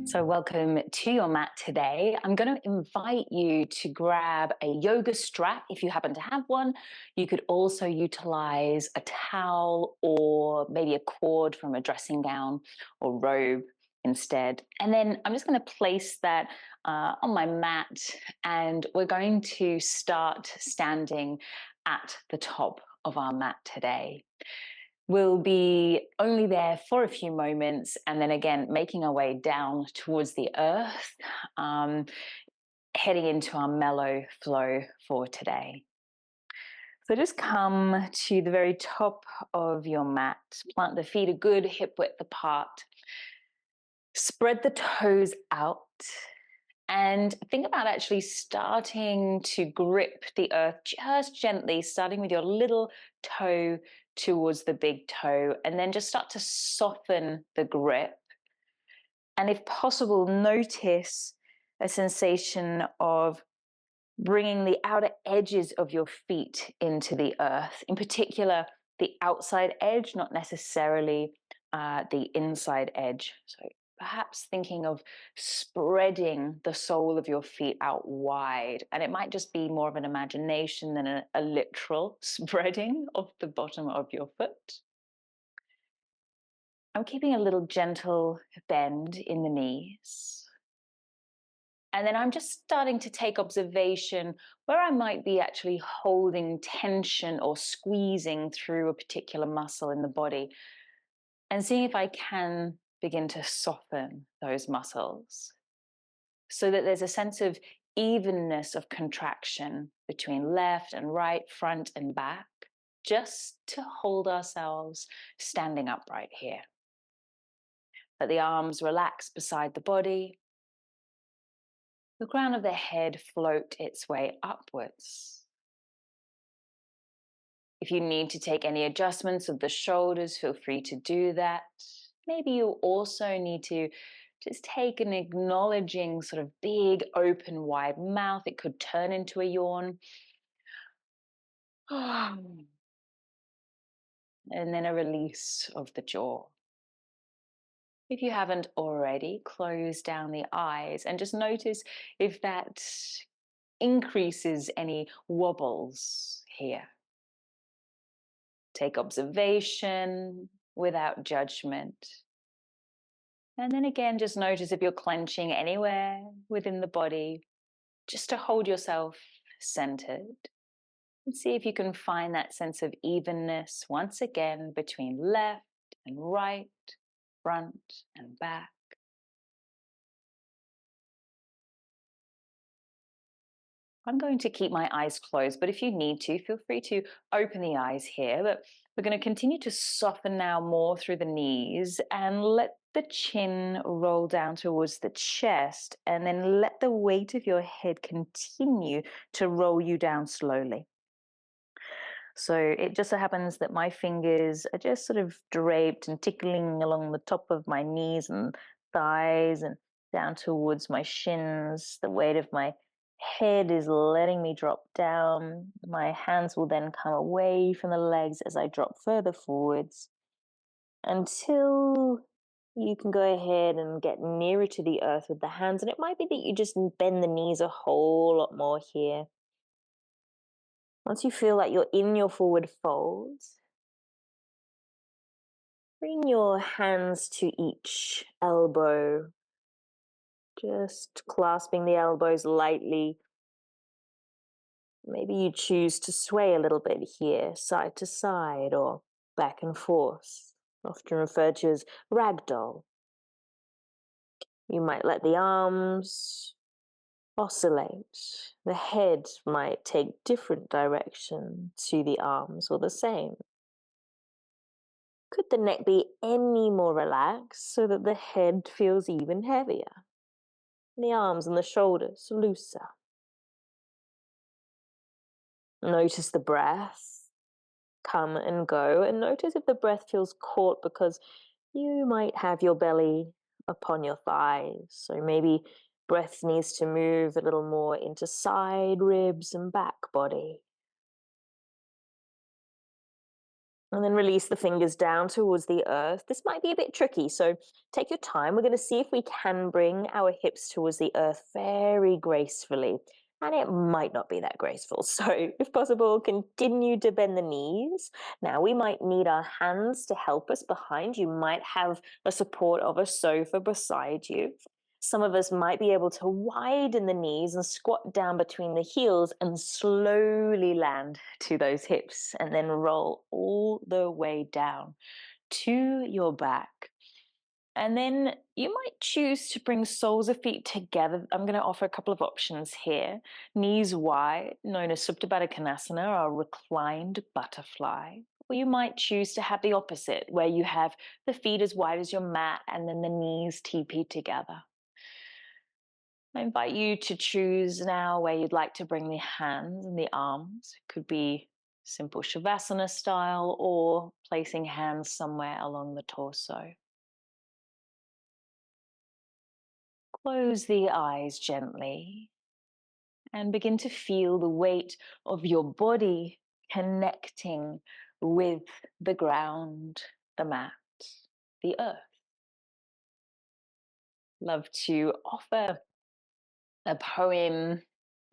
So, welcome to your mat today. I'm going to invite you to grab a yoga strap if you happen to have one. You could also utilize a towel or maybe a cord from a dressing gown or robe instead. And then I'm just going to place that on my mat, and we're going to start standing at the top of our mat today. We'll be only there for a few moments and then again making our way down towards the earth, heading into our mellow flow for today. So just come to the very top of your mat, plant the feet a good hip width apart, spread the toes out, and think about actually starting to grip the earth just gently, starting with your little toe towards the big toe, and then just start to soften the grip. And if possible, notice a sensation of bringing the outer edges of your feet into the earth, in particular, the outside edge, not necessarily the inside edge. So perhaps thinking of spreading the sole of your feet out wide. And it might just be more of an imagination than a literal spreading of the bottom of your foot. I'm keeping a little gentle bend in the knees. And then I'm just starting to take observation where I might be actually holding tension or squeezing through a particular muscle in the body, and seeing if I can begin to soften those muscles so that there's a sense of evenness of contraction between left and right, front and back, just to hold ourselves standing upright here. Let the arms relax beside the body. The crown of the head float its way upwards. If you need to take any adjustments of the shoulders, feel free to do that. Maybe you also need to just take an acknowledging sort of big, open, wide mouth. It could turn into a yawn. And then a release of the jaw. If you haven't already, close down the eyes and just notice if that increases any wobbles here. Take observation without judgment. And then again, just notice if you're clenching anywhere within the body, just to hold yourself centered. And see if you can find that sense of evenness once again between left and right, front and back. I'm going to keep my eyes closed, but if you need to, feel free to open the eyes here. But we're going to continue to soften now more through the knees and let the chin roll down towards the chest, and then let the weight of your head continue to roll you down slowly. So it just so happens that my fingers are just sort of draped and tickling along the top of my knees and thighs and down towards my shins. The weight of my head is letting me drop down. My hands will then come away from the legs as I drop further forwards until you can go ahead and get nearer to the earth with the hands. And it might be that you just bend the knees a whole lot more here. Once you feel like you're in your forward fold, bring your hands to each elbow, just clasping the elbows lightly. Maybe you choose to sway a little bit here, side to side or back and forth, often referred to as ragdoll. You might let the arms oscillate. The head might take different direction to the arms or the same. Could the neck be any more relaxed so that the head feels even heavier? The arms and the shoulders looser. Notice the breath come and go, and notice if the breath feels caught because you might have your belly upon your thighs. So maybe breath needs to move a little more into side ribs and back body. And then release the fingers down towards the earth. This might be a bit tricky, so take your time. We're going to see if we can bring our hips towards the earth very gracefully. And it might not be that graceful. So, if possible, continue to bend the knees. Now, we might need our hands to help us behind. You might have a support of a sofa beside you. Some of us might be able to widen the knees and squat down between the heels and slowly land to those hips and then roll all the way down to your back. And then you might choose to bring soles of feet together. I'm going to offer a couple of options here. Knees wide, known as Supta Baddha Konasana, or reclined butterfly. Or you might choose to have the opposite, where you have the feet as wide as your mat and then the knees TP together. I invite you to choose now where you'd like to bring the hands and the arms. It could be simple Shavasana style or placing hands somewhere along the torso. Close the eyes gently and begin to feel the weight of your body connecting with the ground, the mat, the earth. Love to offer a poem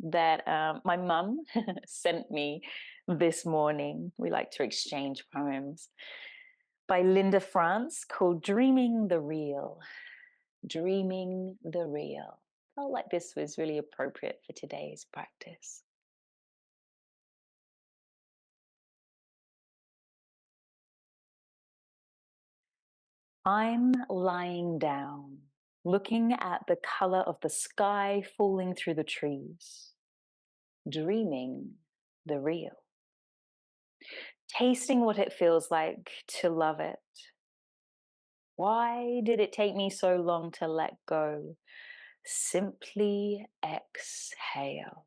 that my mum sent me this morning. We like to exchange poems by Linda France called Dreaming the Real. Dreaming the Real. Felt like this was really appropriate for today's practice. I'm lying down, looking at the color of the sky falling through the trees, dreaming the real. Tasting what it feels like to love it. Why did it take me so long to let go? Simply exhale.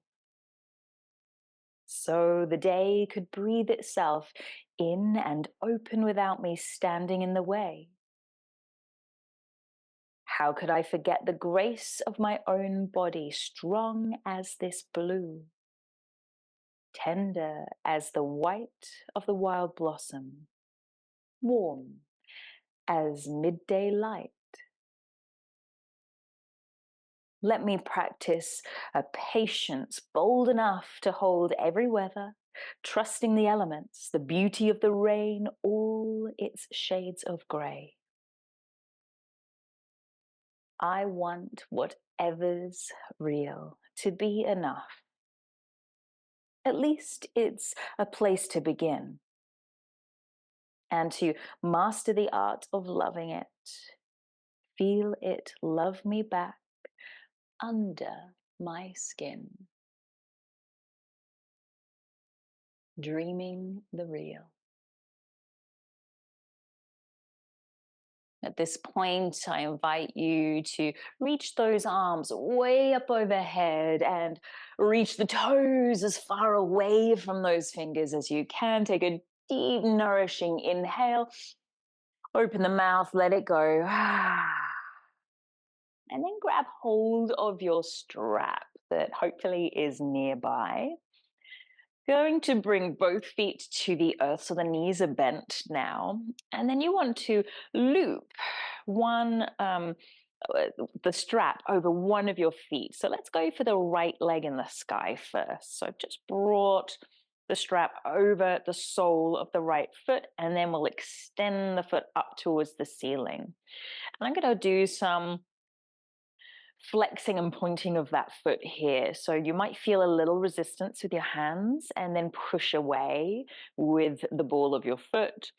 So the day could breathe itself in and open without me standing in the way. How could I forget the grace of my own body, strong as this blue, tender as the white of the wild blossom, warm as midday light? Let me practice a patience bold enough to hold every weather, trusting the elements, the beauty of the rain, all its shades of grey. I want whatever's real to be enough. At least it's a place to begin. And to master the art of loving it, feel it love me back under my skin. Dreaming the real. At this point, I invite you to reach those arms way up overhead and reach the toes as far away from those fingers as you can. Take a deep, nourishing inhale. Open the mouth, let it go. And then grab hold of your strap that hopefully is nearby. Going to bring both feet to the earth so the knees are bent now. And then you want to loop the strap over one of your feet. So let's go for the right leg in the sky first. So I've just brought the strap over the sole of the right foot, and then we'll extend the foot up towards the ceiling. And I'm going to do some flexing and pointing of that foot here. So you might feel a little resistance with your hands and then push away with the ball of your foot.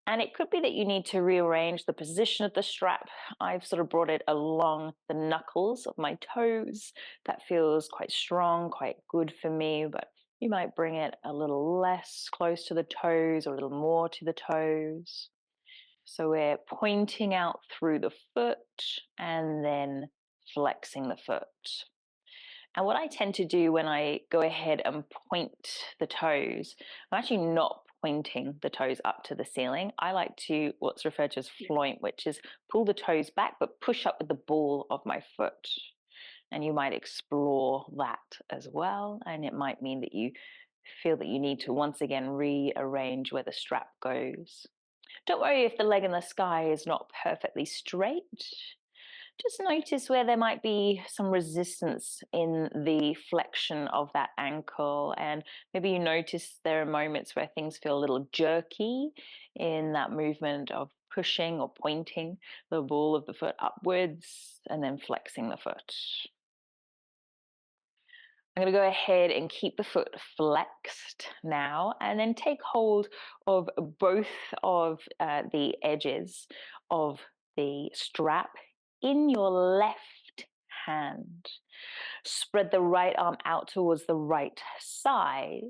And it could be that you need to rearrange the position of the strap. I've sort of brought it along the knuckles of my toes. That feels quite strong, quite good for me, but you might bring it a little less close to the toes or a little more to the toes. So we're pointing out through the foot and then flexing the foot. And what I tend to do when I go ahead and point the toes, I'm actually not pointing the toes up to the ceiling. I like to what's referred to as floint, which is pull the toes back but push up with the ball of my foot. And you might explore that as well. And it might mean that you feel that you need to once again rearrange where the strap goes. Don't worry if the leg in the sky is not perfectly straight. Just notice where there might be some resistance in the flexion of that ankle. And maybe you notice there are moments where things feel a little jerky in that movement of pushing or pointing the ball of the foot upwards and then flexing the foot. I'm going to go ahead and keep the foot flexed now, and then take hold of both of the edges of the strap in your left hand. Spread the right arm out towards the right side,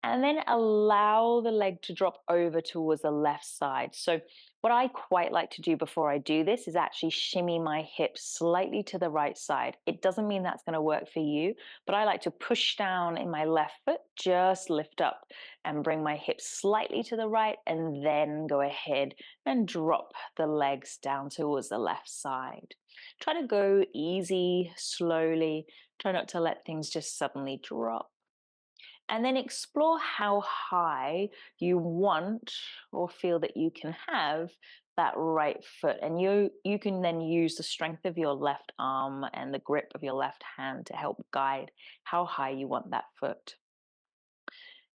and then allow the leg to drop over towards the left side. So what I quite like to do before I do this is actually shimmy my hips slightly to the right side. It doesn't mean that's going to work for you, but I like to push down in my left foot, just lift up and bring my hips slightly to the right, and then go ahead and drop the legs down towards the left side. Try to go easy, slowly. Try not to let things just suddenly drop. And then explore how high you want or feel that you can have that right foot. And you can then use the strength of your left arm and the grip of your left hand to help guide how high you want that foot.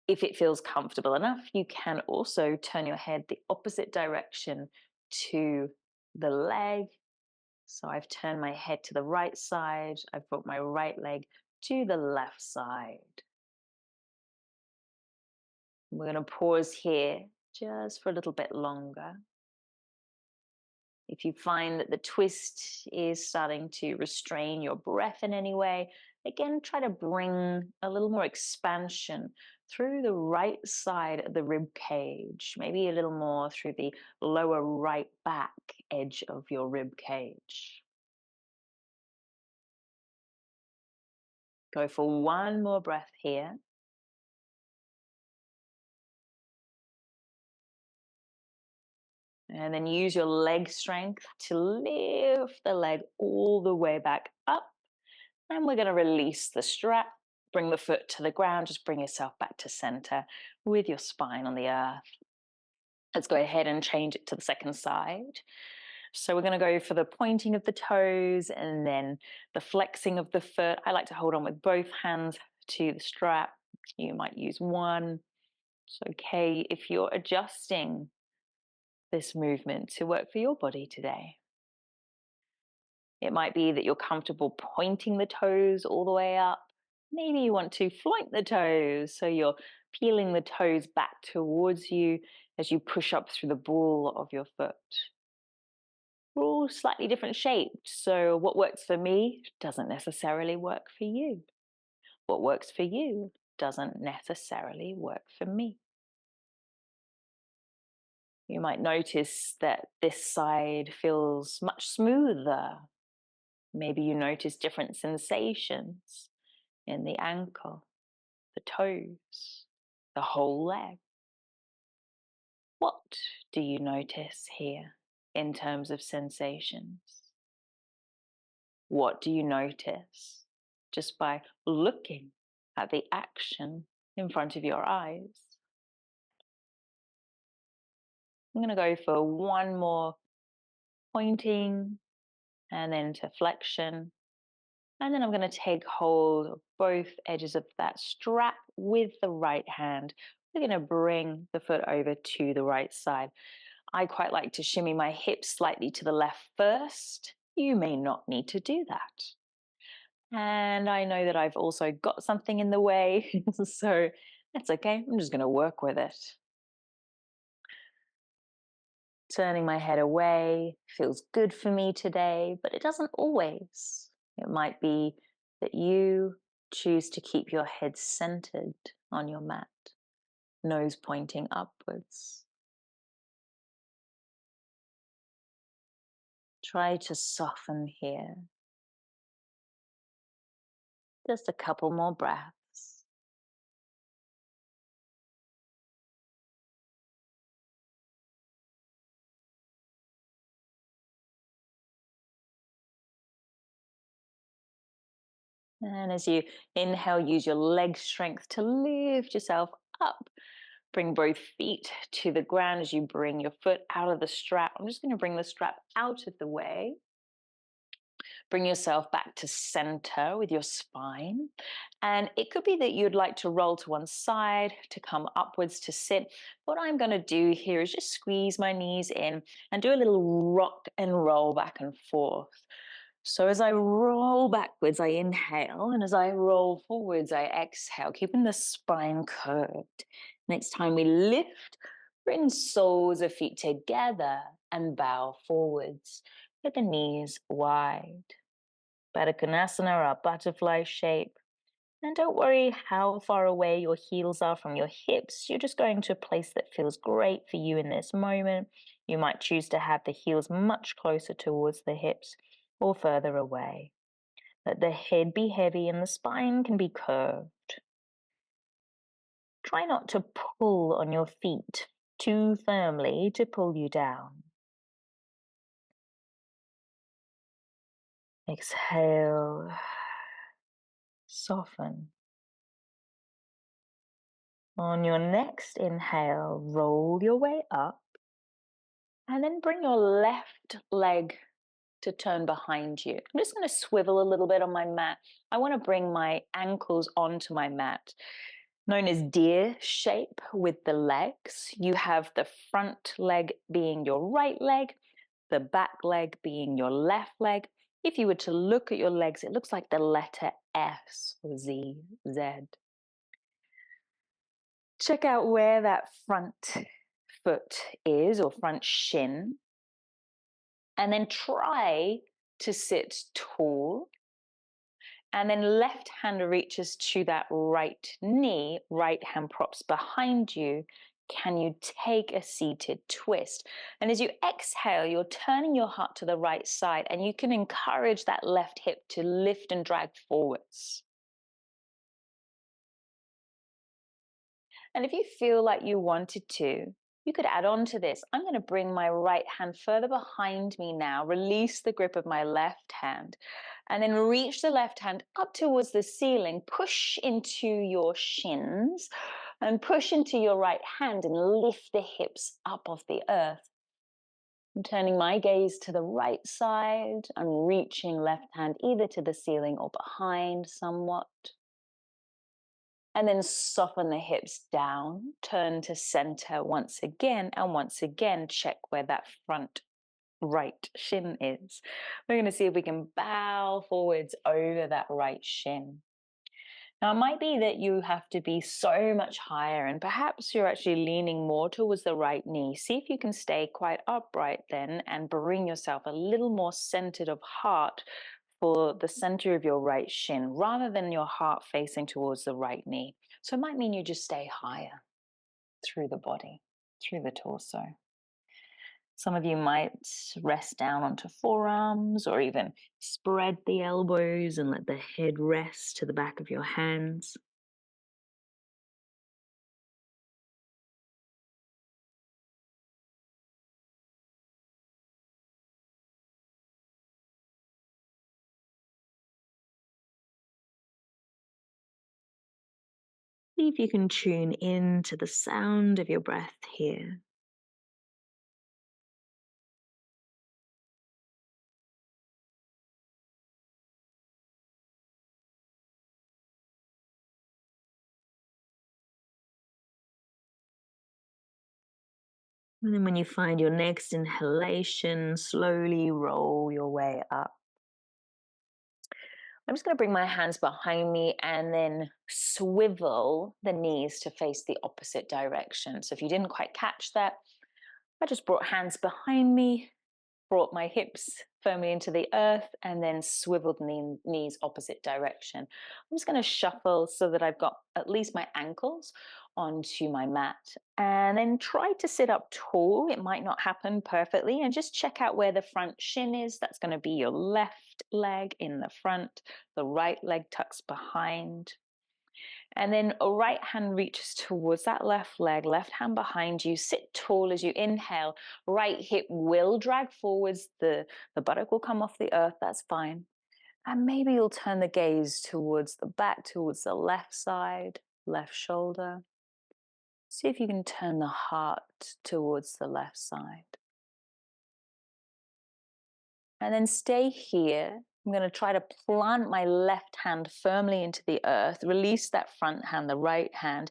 If it feels comfortable enough, you can also turn your head the opposite direction to the leg. So I've turned my head to the right side. I've brought my right leg to the left side. We're going to pause here just for a little bit longer. If you find that the twist is starting to restrain your breath in any way, again, try to bring a little more expansion through the right side of the rib cage, maybe a little more through the lower right back edge of your rib cage. Go for one more breath here. And then use your leg strength to lift the leg all the way back up. And we're going to release the strap. Bring the foot to the ground. Just bring yourself back to center with your spine on the earth. Let's go ahead and change it to the second side. So we're going to go for the pointing of the toes and then the flexing of the foot. I like to hold on with both hands to the strap. You might use one. It's okay if you're adjusting this movement to work for your body today. It might be that you're comfortable pointing the toes all the way up. Maybe you want to floint the toes, so you're peeling the toes back towards you as you push up through the ball of your foot. We're all slightly different shaped, so what works for me doesn't necessarily work for you. What works for you doesn't necessarily work for me. You might notice that this side feels much smoother. Maybe you notice different sensations in the ankle, the toes, the whole leg. What do you notice here in terms of sensations? What do you notice just by looking at the action in front of your eyes? I'm going to go for one more pointing and then to flexion. And then I'm going to take hold of both edges of that strap with the right hand. We're going to bring the foot over to the right side. I quite like to shimmy my hips slightly to the left first. You may not need to do that. And I know that I've also got something in the way, so that's okay. I'm just going to work with it. Turning my head away feels good for me today, but it doesn't always. It might be that you choose to keep your head centered on your mat, nose pointing upwards. Try to soften here. Just a couple more breaths. And as you inhale, use your leg strength to lift yourself up. Bring both feet to the ground as you bring your foot out of the strap. I'm just going to bring the strap out of the way. Bring yourself back to center with your spine. And it could be that you'd like to roll to one side, to come upwards to sit. What I'm going to do here is just squeeze my knees in and do a little rock and roll back and forth. So as I roll backwards, I inhale, and as I roll forwards, I exhale, keeping the spine curved. Next time we lift, bring soles of feet together and bow forwards with the knees wide. Baddha Konasana, our butterfly shape. And don't worry how far away your heels are from your hips. You're just going to a place that feels great for you in this moment. You might choose to have the heels much closer towards the hips or further away. Let the head be heavy and the spine can be curved. Try not to pull on your feet too firmly to pull you down. Exhale, soften. On your next inhale, roll your way up and then bring your left leg to turn behind you. I'm just going to swivel a little bit on my mat. I want to bring my ankles onto my mat. Known as deer shape with the legs. You have the front leg being your right leg, the back leg being your left leg. If you were to look at your legs, it looks like the letter S or Z, Z. Check out where that front foot is or front shin. And then try to sit tall. And then left hand reaches to that right knee, right hand props behind you. Can you take a seated twist? And as you exhale, you're turning your heart to the right side, and you can encourage that left hip to lift and drag forwards. And if you feel like you wanted to, you could add on to this. I'm going to bring my right hand further behind me now, release the grip of my left hand, and then reach the left hand up towards the ceiling. Push into your shins and push into your right hand and lift the hips up off the earth. I'm turning my gaze to the right side. I'm reaching left hand either to the ceiling or behind somewhat. And then soften the hips down, turn to center once again, and once again, check where that front right shin is. We're going to see if we can bow forwards over that right shin. Now, it might be that you have to be so much higher, and perhaps you're actually leaning more towards the right knee. See if you can stay quite upright then and bring yourself a little more centered of heart for the center of your right shin rather than your heart facing towards the right knee. So it might mean you just stay higher through the body, through the torso. Some of you might rest down onto forearms or even spread the elbows and let the head rest to the back of your hands. See if you can tune in to the sound of your breath here. And then when you find your next inhalation, slowly roll your way up. I'm just going to bring my hands behind me and then swivel the knees to face the opposite direction. So if you didn't quite catch that, I just brought hands behind me, brought my hips firmly into the earth, and then swiveled knees opposite direction. I'm just going to shuffle so that I've got at least my ankles onto my mat, and then try to sit up tall. It might not happen perfectly, and just check out where the front shin is. That's going to be your left leg in the front, the right leg tucks behind. And then a right hand reaches towards that left leg, left hand behind you. Sit tall as you inhale. Right hip will drag forwards. The buttock will come off the earth. That's fine. And maybe you'll turn the gaze towards the back, towards the left side, left shoulder. See if you can turn the heart towards the left side. And then stay here. I'm going to try to plant my left hand firmly into the earth. Release that front hand, the right hand.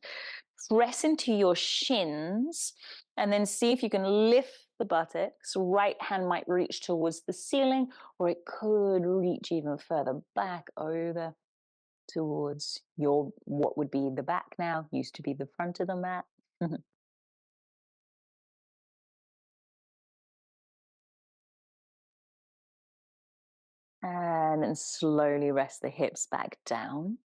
Press into your shins and then see if you can lift the buttocks. Right hand might reach towards the ceiling, or it could reach even further back over towards your, what would be the back now, used to be the front of the mat. And then slowly rest the hips back down.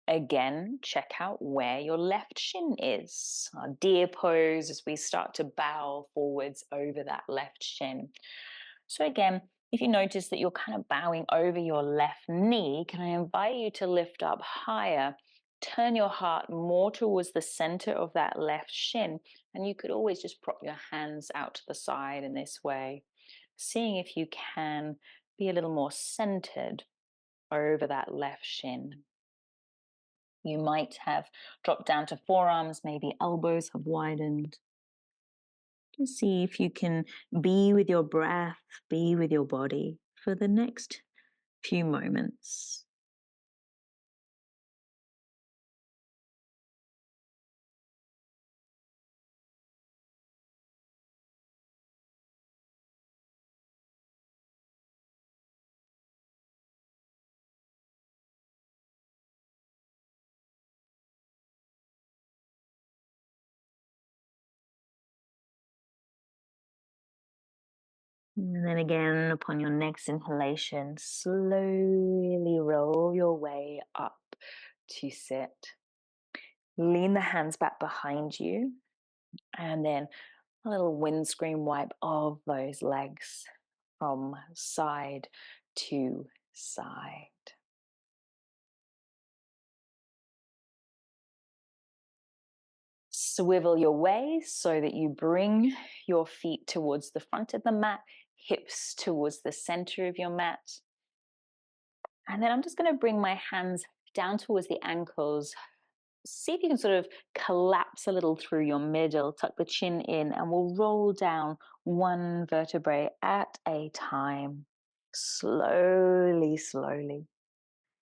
Again, check out where your left shin is. Our deer pose as we start to bow forwards over that left shin. So again, if you notice that you're kind of bowing over your left knee, can I invite you to lift up higher? Turn your heart more towards the center of that left shin. And you could always just prop your hands out to the side in this way, seeing if you can be a little more centered over that left shin. You might have dropped down to forearms, maybe elbows have widened. Just see if you can be with your breath, be with your body for the next few moments. And then again, upon your next inhalation, slowly roll your way up to sit. Lean the hands back behind you, and then a little windscreen wipe of those legs from side to side. Swivel your way so that you bring your feet towards the front of the mat, hips towards the center of your mat. And then I'm just going to bring my hands down towards the ankles. See if you can sort of collapse a little through your middle, tuck the chin in, and we'll roll down one vertebrae at a time. Slowly, slowly.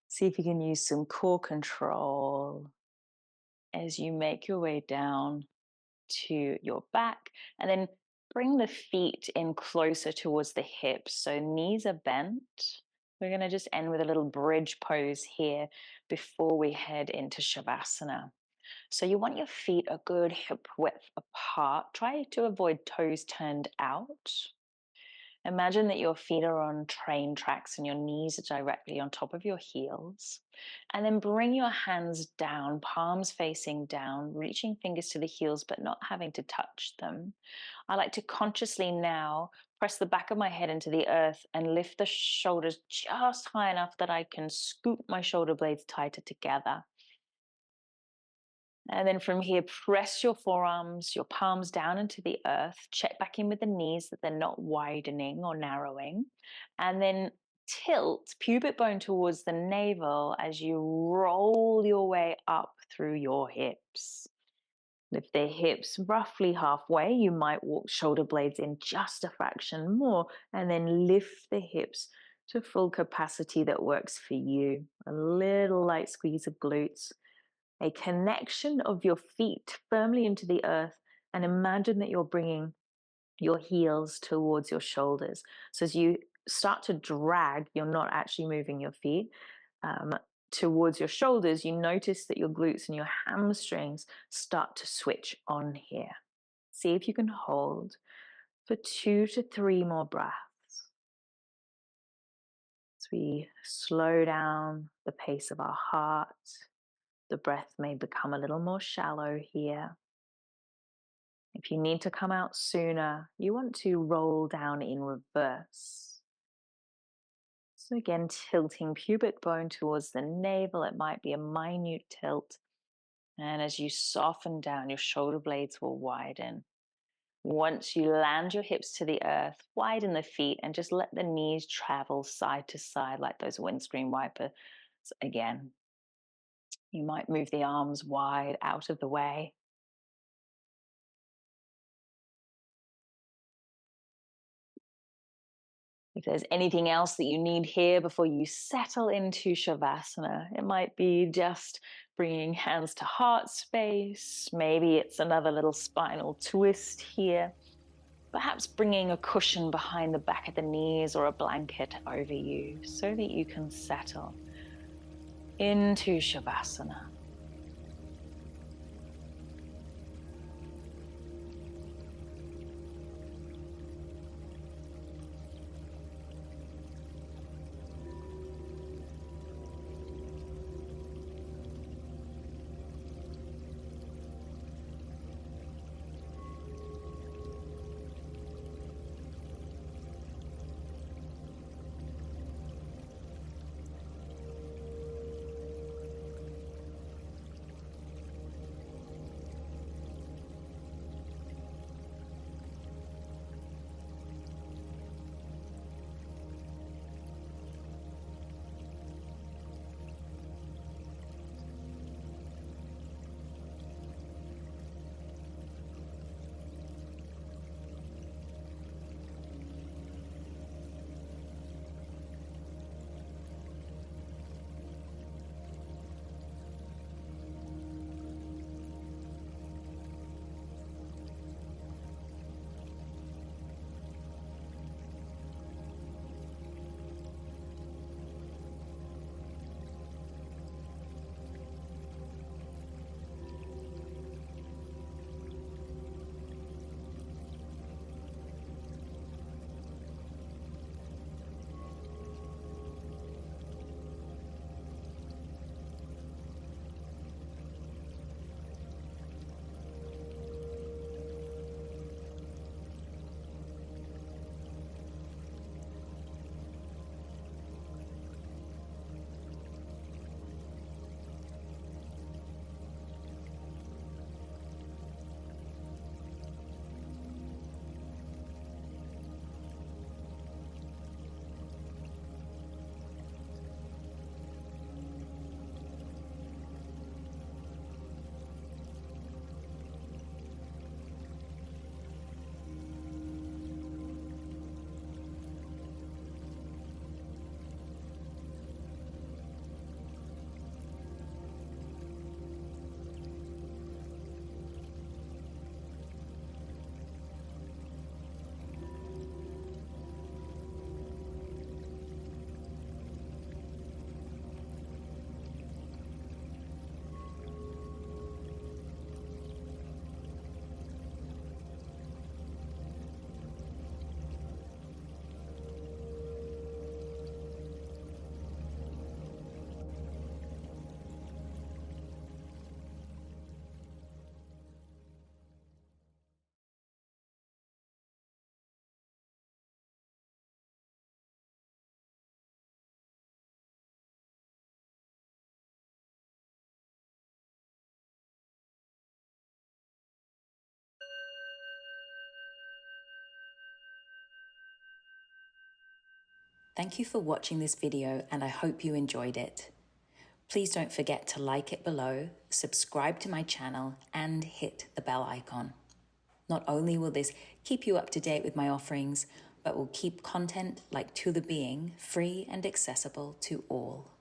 See if you can use some core control as you make your way down to your back, and then bring the feet in closer towards the hips. So knees are bent. We're going to just end with a little bridge pose here before we head into Shavasana. So you want your feet a good hip width apart. Try to avoid toes turned out. Imagine that your feet are on train tracks and your knees are directly on top of your heels. And then bring your hands down, palms facing down, reaching fingers to the heels, but not having to touch them. I like to consciously now press the back of my head into the earth and lift the shoulders just high enough that I can scoop my shoulder blades tighter together. And then from here, press your forearms, your palms down into the earth. Check back in with the knees that they're not widening or narrowing. And then tilt pubic bone towards the navel as you roll your way up through your hips. Lift the hips roughly halfway. You might walk shoulder blades in just a fraction more, and then lift the hips to full capacity that works for you. A little light squeeze of glutes, a connection of your feet firmly into the earth, and imagine that you're bringing your heels towards your shoulders. So as you start to drag, you're not actually moving your feet towards your shoulders. You notice that your glutes and your hamstrings start to switch on here. See if you can hold for 2 to 3 more breaths. As we slow down the pace of our heart, the breath may become a little more shallow here. If you need to come out sooner, you want to roll down in reverse. So again, tilting pubic bone towards the navel. It might be a minute tilt. And as you soften down, your shoulder blades will widen. Once you land your hips to the earth, widen the feet and just let the knees travel side to side like those windscreen wipers again. You might move the arms wide out of the way. If there's anything else that you need here before you settle into Shavasana, it might be just bringing hands to heart space. Maybe it's another little spinal twist here. Perhaps bringing a cushion behind the back of the knees or a blanket over you so that you can settle into Shavasana. Thank you for watching this video, and I hope you enjoyed it. Please don't forget to like it below, subscribe to my channel, and hit the bell icon. Not only will this keep you up to date with my offerings, but will keep content like Tula being free and accessible to all.